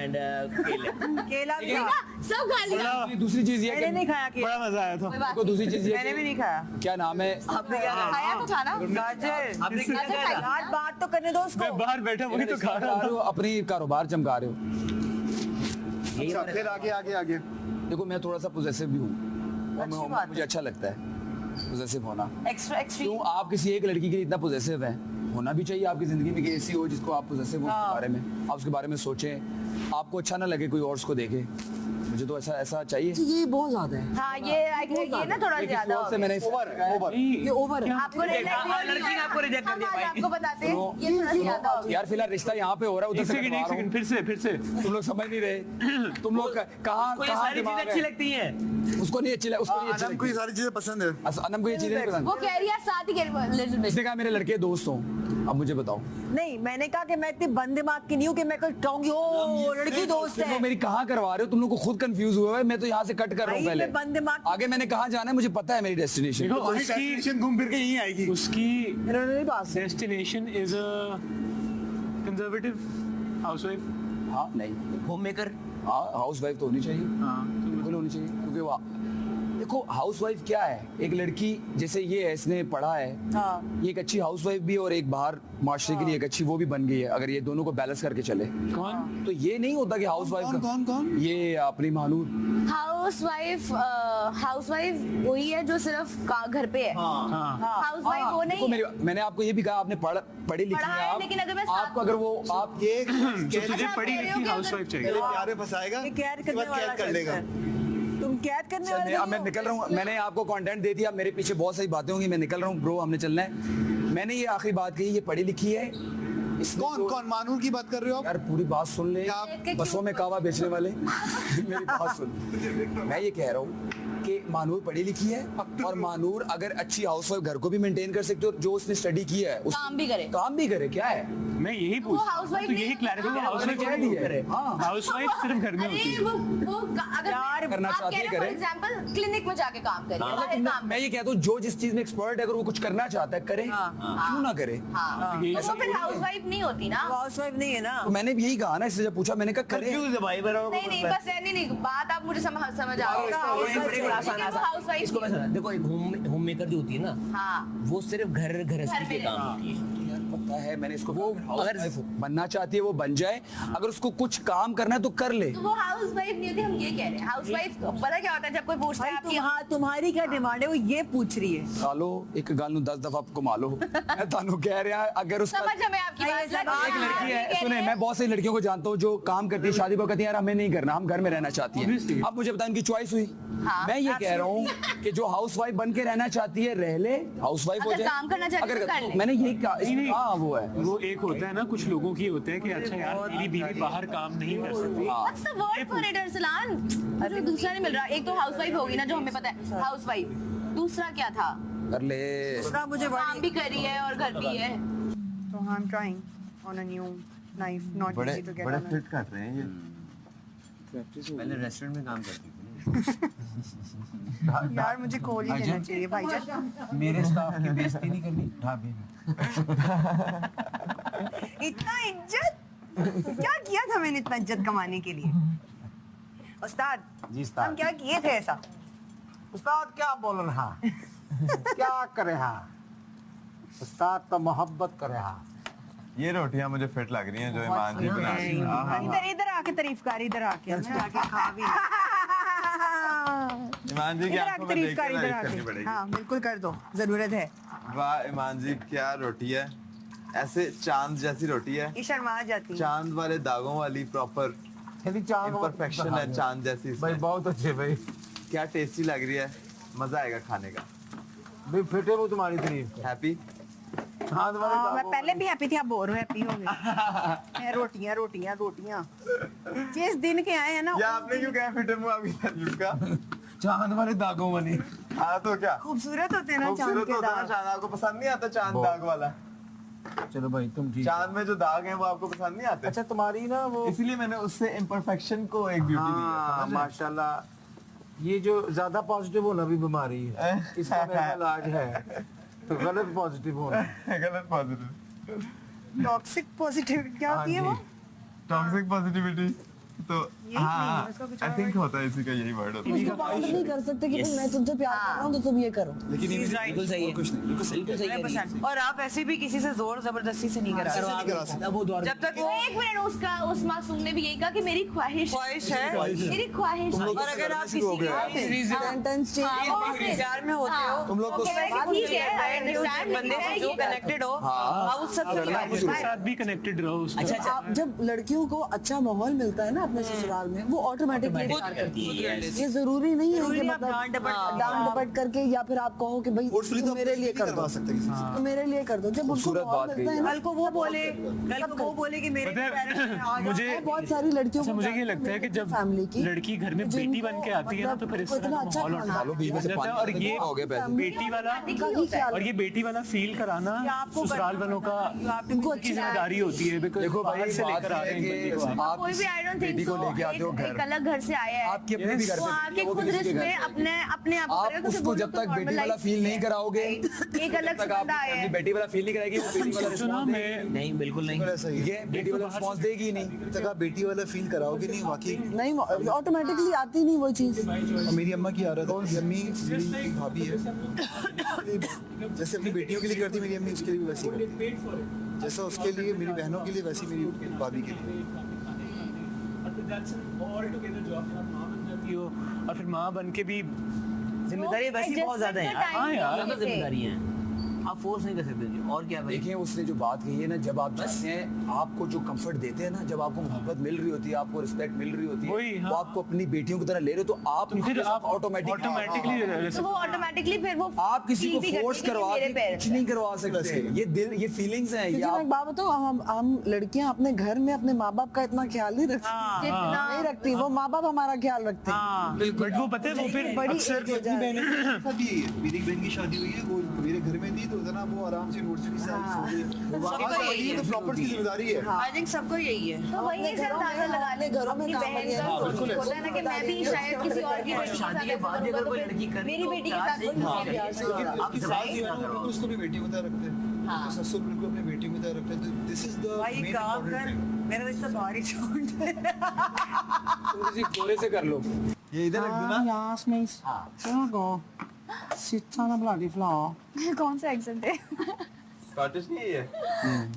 And केले। केला भी देखा? सब खा लिया। दूसरी चीज ये मैंने नहीं खाया केला। बड़ा मजा आया था। कोई बात को दूसरी चीज ये मैंने भी नहीं खाया। क्या नाम है आपने क्या खाया? खाया तो था ना। गाजर आपने क्या गाजर खाया? यार बात तो करने दो उसको। मैं बाहर बैठा वही तो खा रहा हो, अपनी कारोबार चमका रहे हो। था। फिर आगे आगे आगे। देखो मैं थोड़ा सा पोजेसिव भी हूँ और अच्छी बात मुझे अच्छा लगता है पोजेसिव होना। Extra extreme. क्यों आप किसी एक लड़की के लिए इतना पोजेसिव है? होना भी चाहिए आपकी जिंदगी में कि ऐसी हो जिसको आप पोजेसिव हो उसके बारे में, आप उसके बारे में सोचें, आपको अच्छा ना लगे कोई और उसको देखे। मुझे तो ऐसा चाहिए। ये बहुत ज्यादा है। हाँ ये ना थोड़ा ज्यादा हो से मैंने ये ओवर है। आपको रिजेक्ट लड़की ने आपको रिजेक्ट कर दिया भाई। आपको बताते हैं ये थोड़ा ज्यादा हो गया। यार फिलहाल रिश्ता यहाँ पे हो रहा है, उधर एक से सेकंड कटवा एक रहा सेकंड हूँ। फिर से तुम लोग समझ नहीं रहे। तुम लोग कहाँ कोई कहाँ सारी चीजें दिमाग अच्छी है? लगती हैं। उसको नहीं अच्छी उसको नहीं अच्छी अनम को ये लगती। सारी चीजें पसंद है। अनम को ये चीजें नहीं पसंद। वो कह रही है साथ ही कह रही है लिटिल बिट। इसने कहा मेरे लड़के दोस्त हों। अब मुझे बताओ नहीं मैंने कहा कि मैं इतनी बंद दिमाग की नहीं हूँ कि मैं कल कहूंगी ओ लड़की दोस्त तुम है। लोग मेरी कहाँ करवा रहे हो? तुम लोग को खुद कंफ्यूज हुआ है। मैं तो यहाँ से कट कर रहा हूँ भाई, पहले। मैं बंद दिमाग- आगे मैंने कहाँ जाना है मुझे पता है मेरी डेस्टिनेशन। देखो उसकी घूम फिर के यहीं आएगी। उसकी इन्होंने नहीं बात destination is a conservative housewife. हाँ नहीं होम मेकर। हाँ हाउस वाइफ तो होनी चाहिए। हाँ बिल्कुल होनी चाहिए क्योंकि वो देखो हाउस वाइफ क्या है, एक लड़की जैसे ये है, इसने पढ़ा है, हाँ। ये एक अच्छी हाउस वाइफ भी है और एक बाहर माशरे के लिए एक अच्छी वो भी बन गई है, अगर ये दोनों को बैलेंस करके चले। कौन तो ये नहीं होता कि हाउस वाइफ कौन ये अपनी महानूर। हाउसवाइफ वही है जो सिर्फ घर पे है। हाँ हाउसवाइफ वो देखो नहीं है। मैंने आपको ये भी कहा आपने पढ़ी लिखी पढ़ा है है, आप, लेकिन अगर मैं आपको अगर वो आप ये जो तुझे अच्छा, पढ़ी कह रहे हो लिखी कि हाउसवाइफ चाहिए। प्यार में फंसाएगा ये कैद करने वाला कर लेगा। तुम कैद करने वाले अब मैं निकल रहा हूँ, मैंने आपको कंटेंट दे दिया, मेरे पीछे बहुत सारी बातें होंगी, मैं निकल रहा हूँ ब्रो, हमने चलना है। मैंने ये आखिरी बात कही, ये पढ़ी लिखी है। कौन मानूर की बात कर रहे हो आप? यार पूरी बात सुन ले, आप- बसों में कावा बेचने वाले मेरी बात सुन। मैं ये कह रहा हूँ कि मानूर पढ़ी लिखी है और मानूर अगर अच्छी हाउसवाइफ घर को भी मेंटेन कर सकती है और जो उसने स्टडी किया है काम भी करे। काम भी करे, क्या है मैं यही वो पूछ हाउसवाइफ तो यही नहीं- क्लैरिफाई हाँ, हाउसवाइफ कह क्या दिया करे? है। हाँ। हाउसवाइफ सिर्फ घर में होती अरे है। वो अगर यार, करना आप चाहती कह है, रहे हो, करे। फॉर एग्जांपल क्लिनिक में जाके काम करे, बाहर काम मैं ये कहता हूँ जो जिस चीज में एक्सपर्ट है अगर वो कुछ करना चाहता है करे, क्यों ना करे। हाँ यही- तो वो फिर हाउसवाइफ नहीं होती ना। हाउसवाइफ नहीं है ना। तो मैंने भी यही कहा ना, इससे जब पूछा मैंने कहा करे। कंफ्यूज है भाई बराबर। नहीं बस नहीं बात आप मुझे समझ आ रही हाउसवाइफ इसको मैं समझा। देखो एक होम मेकर जो होती है ना, हाँ वो सिर्फ घर गृहस्थी घर के पे काम होती है। यार पता है मैंने इसको, वो अगर- अगर बनना चाहती है वो बन जाए, अगर उसको कुछ काम करना है तो कर ले। तो वो हाउसवाइफ नहीं होती, हम ये कह रहे हैं हाउसवाइफ पता क्या होता है जब कोई पूछता है भाई आपकी तुम्हारी क्या डिमांड है वो ये पूछ रही है। गालो एक गाल नु 10 दफा आपको मालो। मैं तानू कह रहा अगर उसका समझ हमें आपकी बात एक लड़की ये है, कह सुने रही मैं बहुत सारी लड़कियों को जानता हूँ जो काम करती है, शादी को कहती है यार हमें नहीं करना, हम घर में रहना चाहती Obviously. हैं। अब मुझे बताएं उनकी चॉइस हुई। हाँ, मैं ये कह रहा हूँ कि जो हाउसवाइफ बन के रहना चाहती है रह ले, हाउसवाइफ हो अगर जाए। काम करना चाहती है तो कर ले। मैंने यही कहा, नहीं। हाँ वो है। वो एक होता है ना, कुछ लोगों की होता है कि अच्छा यार मेरी बीवी बाहर काम नहीं कर सकती। What's the word for it, Arsalan? मुझे दूसरा नहीं मिल रहा। एक तो हाउसवाइफ होगी ना जो हमें पता है हाउसवाइफ, दूसरा क्या था? कर ले। दूसरा मुझे काम भी कर रही है और घर भी है। तो I am trying on a new knife, not easy to get बड़े ऑन। फिट कर रहे हैं ये। पहले रेस्टोरेंट में काम करती थी ना। यार मुझे कॉल ही देना चाहिए भाईजान। मेरे स्टाफ की बेइज्जती नहीं करनी ढाबे में। इतना इज्जत क्या किया था मैंने इतना इज्जत कमाने के लिए? उस्ताद जी उस्ताद। हम क्या किए थे ऐसा? उस्ताद क्या बोल रहा क्या करे हा उस्ताद तो मोहब्बत करे हा। ये रोटियां मुझे फिट लग रही हैं जो ईमान जी बना रही हैं। हाँ, हाँ, इधर इधर आके तारीफ कर, इधर आके मैं आके खा भी ईमान जी की इधर आंखों आके में तारीफ देख कर, के इधर तारीफ करनी आके। पड़ेगी। हाँ बिल्कुल कर दो, जरूरत है। वाह ईमान जी क्या रोटी है, ऐसे चांद जैसी रोटी है, ये शर्मा जाती है। चांद वाले दागों वाली प्रॉपर यदि चांद इम्परफेक्शन है चांद जैसी भाई इसमें। बहुत अच्छे भाई क्या टेस्टी लग रही है, मजा आएगा खाने का। भाई फिटे वो तुम्हारी तारीफ हैप्पी? चांद वाले हाँ, मैं दागों पहले भी हैप्पी थी, अब बोर हैप्पी हो गई। रोटियां रोटियां रोटियां जिस दिन के आए हैं ना या आपने क्यों कहा फिटे मुंह अभी तारीफ का? चांद वाले दागों वाली। हाँ तो क्या खूबसूरत होते हैं ना चांद खूबसूरत के होता है ना दाग। चांद, आपको पसंद नहीं आता चांद बहुत। दाग वाला? चलो भाई तुम ठीक। चांद में जो दाग हैं वो आपको पसंद नहीं आते? अच्छा तुम्हारी ना वो इसलिए मैंने उससे इम्परफेक्शन को एक ब्यूटी दी है, हाँ समझ रहे हैं? माशाल्लाह। ये जो ज्यादा पॉजिटिव होना भी बीमारी है, इसका मेरा इलाज है। तो गलत पॉजिटिव होना। गलत पॉजिटिव, टॉक्सिक पॉजिटिव क्या होती है वो? टॉक्सिक पॉजिटिविटी तो हाँ आई थिंक होता है इसी का यही वर्ड होता है उसको बाउंड नहीं कर सकते कि भाई मैं तुझसे प्यार कर रहा हूँ तो तुम ये करो। लेकिन ये बिल्कुल सही है, कुछ नहीं, बिल्कुल सही है। 100%। और आप ऐसे भी किसी से जोर जबरदस्ती से नहीं करा अब वो दौर जब तक वो एक मिनट, उसका उस मासूम ने भी यही कहा कि मेरी ख्वाहिश ख्वाहिश है मेरी ख्वाहिश और अगर आप किसी सेंटेंस चेंज प्यार में होते हो तुम लोग को ठीक है, बंदे से जो कनेक्टेड हो आप उस सबसे उसके साथ भी कनेक्टेड रहो उसको। अच्छा आप जब लड़कियों को अच्छा माहौल मिलता है ना अपने ससुराल में वो ऑटोमेटिकली प्यार करती है। ये जरूरी नहीं है कि मतलब डांट डपट करके या फिर आप कहो कि भाई तुम मेरे लिए कर दो, तो मेरे लिए कर दो। जब उनको माहौल मिलता है ना, कल को वो बोले कि मेरे मुझे बहुत सारी लड़कियों को मुझे ये लगता है कि जब फैमिली की लड़की घर में बेटी बन के आती है ना तो फिर इस तरह का माहौल हो जाता है। और ये बेटी वाला और ये बेटी वाला फील कराना ससुराल वालों का उनकी जिम्मेदारी होती है। देखो भाई से लेकर आ रहे हैं आप कोई भी आई डोंट थिंक बेटी को लेके आते हो एक घर, अलग घर से आया है, आपके अपने भी घर वो पे आके वो खुद भी किसी के रिस्क घर में पे। अपने आप को आप करेगा, क्योंकि उसको वो जब तो तक बेटी normalize वाला फील नहीं कराओगे एक अलग तक आप बंदा आया अपनी है। बेटी वाला फील नहीं कराएगी, वो बेटी वाला रिस्पॉन्स देगी नहीं, बिल्कुल नहीं। ये बेटी वाला रिस्पॉन्स देगी नहीं। जब तक आप बेटी वाला फील कराओगे नहीं वाकई। नहीं ऑटोमेटिकली आती नहीं वो चीज। और मेरी अम्मा की आदत है, मेरी अम्मी मेरी एक भाभी है, जैसे अपनी बेटियों के लिए करती मेरी अम्मी उसके लिए भी वैसी करती है। जैसा उसके लिए मेरी बहनों के लिए वैसी मेरी भाभी के लिए। और फिर माँ बन के भी जिम्मेदारी वैसे बहुत ज्यादा है यार। हाँ यार। ज्यादा जिम्मेदारी है, आप फोर्स नहीं कर सकते जी। और क्या भाई, देखिए उसने जो बात कही है ना, जब आप चाहते हैं आपको जो कंफर्ट देते हैं ना, जब आपको मोहब्बत मिल रही होती है, आपको रिस्पेक्ट मिल रही होती वही, है, हाँ। वो आपको अपनी बेटियों की तरह ले रहे हो, तो आप फिर आप ऑटोमेटिकली तो वो ऑटोमेटिकली फिर वो आप किसी को feel भी करते फोर्स हैं कि करवा मेरे के पैर कुछ नहीं करवा सकते। ये दिल, ये फीलिंग्स हैं। ये क्योंकि मैं एक आप बात बताऊं, हम लड़कियां अपने घर में अपने माँ बाप का इतना ख्याल नहीं रखती, जितना नहीं रखती। वो माँ बाप हमारा ख्याल रखते हैं। बट वो पता है वो फिर बड़ी अक्सर एज हो जाए। मेरी बहन की शादी हुई है, वो मेरे घर में थी, तो इतना वो आराम से यूनिवर्सिटी से आई सो गई। ये तो प्रॉपर्टी की जिम्मेदारी है। आई थिंक सबको यही है। तो वही से अंदाजा लगा ले घरों में अपनी काम बहन है। का होता है ना कि मैं भी शायद किसी और की बेटी के साथ शादी के बाद ऐसा अगर करूंगा, कोई तो लड़की फिर करे मेरी तो बेटी के प्यार साथ से- कोई हाँ, नहीं प्यार से- किया। आप जवाब नहीं देना बिल्कुल उसको अपनी बेटियों की तरह रखते हैं, तो ससुर बिल्कुल अपनी बेटियों की तरह रखते हैं। दिस इज द भाई काम कर, मेरा रिश्ता भारी छोड़ दे। तुम किसी गोरे से कर लो। ये इधर रख देना। Yes, miss. There go. Sit on a bloody floor. कौन सा एक्सेंट है? स्कॉटिश नहीं है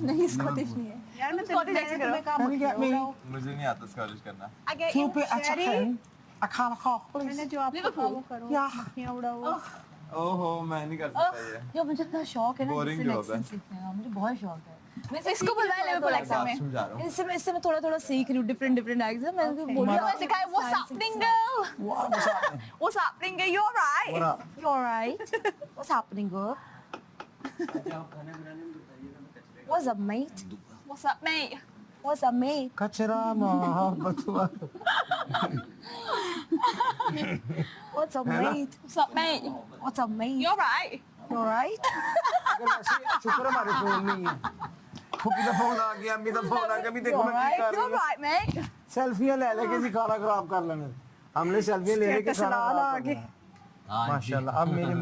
नहीं, स्कॉटिश नहीं है यार। मैं Scottish accent में काम Can you get me मुझे नहीं आता स्कॉटिश करना two bit of chicken, a can of coke, please? जो आपको फॉलो करो Yeah. मक्खियाँ उड़ाओ। ओहो मैं नहीं कर सकता ये जो मुझे इतना शौक है ना Boring जिससे job है। accent सीखने का, मुझे बहुत शौक है। मैं इसको बुलवाया लिवरपूल एक्सेंट में। समझा रहा हूँ इससे मैं थोड़ा सीख रही हूँ डिफरेंट एक्सेंट। मैं उनको बोल रही हूँ, मैं सिखाया what's happening girl, what's happening girl, you alright, you alright, what's happening girl, what's up mate, what's up mate, what's up mate, कचरा मोहब्बत हुआ। What's up mate, what's up mate, what's up mate, you alright, you alright. शुक्र हमारे phone नहीं है। फुप्पी का phone आ गया, अम्मी का फोन आ गया, अभी देखो मैं क्या कर रही हूँ। Alright met. सेल्फियां ले लेके जी खाना खराब कर लेने। हमने सेल्फियां ले लेके खाना खराब कर लेना। माशाल्लाह अब मेरी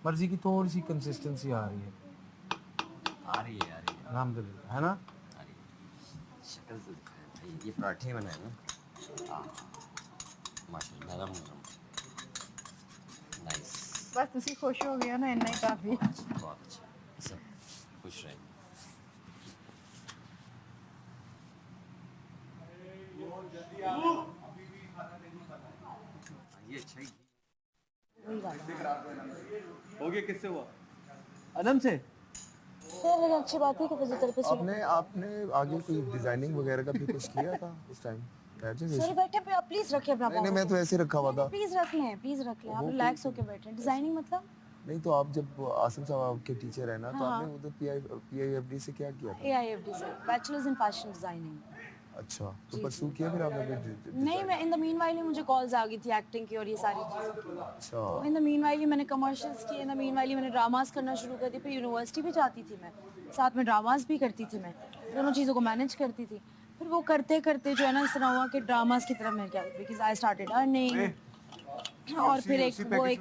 मर्जी की थोड़ी सी कंसिस्टेंसी आ रही है। आ रही है अल्हम्दुलिल्लाह, है ना? शक्ल तो दिखाया भाई। ये पराठे बनाए ना माशाल्लाह नरम नाइस बस तुसी खुश हो गया ना, इतना ही काफी। बहुत अच्छा सब खुश रहे ये अच्छा ही हो गया किससे हुआ अदम से लेकिन अच्छी बात है कि फिजियोथेरेपिस्ट आपने आगे कोई डिजाइनिंग वगैरह का भी कुछ किया था उस टाइम? सर बैठे पे आप प्लीज रखिए अपना नहीं मैं तो ऐसे ही रखा हुआ था। प्लीज रख लें आप रिलैक्स होके बैठे। डिजाइनिंग मतलब नहीं तो आप जब आसिम साहब आपके टीचर है ना, तो आपने उधर PIFD से क्या किया था? AIFD से बैचलर्स इन फैशन डिजाइनिंग। अच्छा, तो परसू किया फिर आपने? नहीं, मैं इन द मीनवाइल मुझे कॉल्स आ गई थी एक्टिंग की और ये सारी चीज़ें। अच्छा, इन द मीनवाइल मैंने कमर्शियल्स किए, इन द मीनवाइल मैंने ड्रामास करना शुरू कर दी, फिर यूनिवर्सिटी भी जाती थी मैं, साथ में ड्रामास भी करती थी मैं, दोनों चीज़ों को मैनेज करती थी। फिर वो करते करते जो है ना इस तरह हुआ कि ड्रामास की तरफ मैं क्या, बिकॉज आई स्टार्टेड अर्निंग, और फिर एक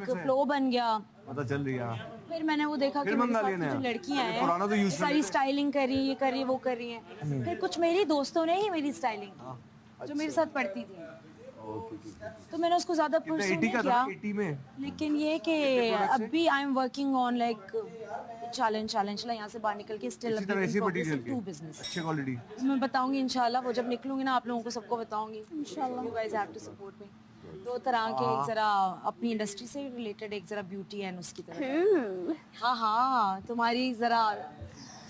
फ्लो बन गया, पता चल रही है। फिर मैंने वो देखा कि मेरे साथ जो लड़कियां पुराना तो हैं यूज़ सारी स्टाइलिंग कर रही, ये कर रही, वो कर रही हैं। फिर कुछ मेरी दोस्तों ने ही मेरी स्टाइलिंग की, जो मेरे साथ पढ़ती थी। तो मैंने उसको ज्यादा पुश नहीं किया, लेकिन ये कि अभी I am working on like challenge यहाँ से बाहर निकल के स्टिल टू बिजनेस अच्छी क्वालिटी। मैं बताऊंगी इंशाल्लाह, वो जब निकलूंगी ना आप लोगों को सबको बताऊंगी इंशाल्लाह। You guys have to support me. दो तरह के, एक जरा अपनी इंडस्ट्री से रिलेटेड, एक जरा ब्यूटी एंड उसकी तरफ। हाँ तुम्हारी जरा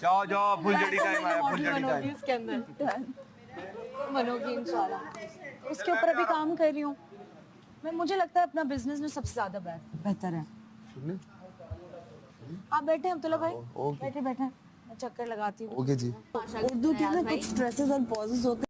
जाओ फुलझड़ी टाइम आया, फुलझड़ी टाइम। इसके अंदर बनोगी इंशाल्लाह। उसके ऊपर अभी काम कर रही हूँ मैं। मुझे लगता है अपना बिजनेस में सबसे ज्यादा बेहतर है। आप बैठे हैं अब्दुल्ला भाई, बैठे मैं चक्कर लगाती हूँ। ओके जी। उर्दू के ना कुछ स्ट्रेसेस और पॉजेस होते हैं।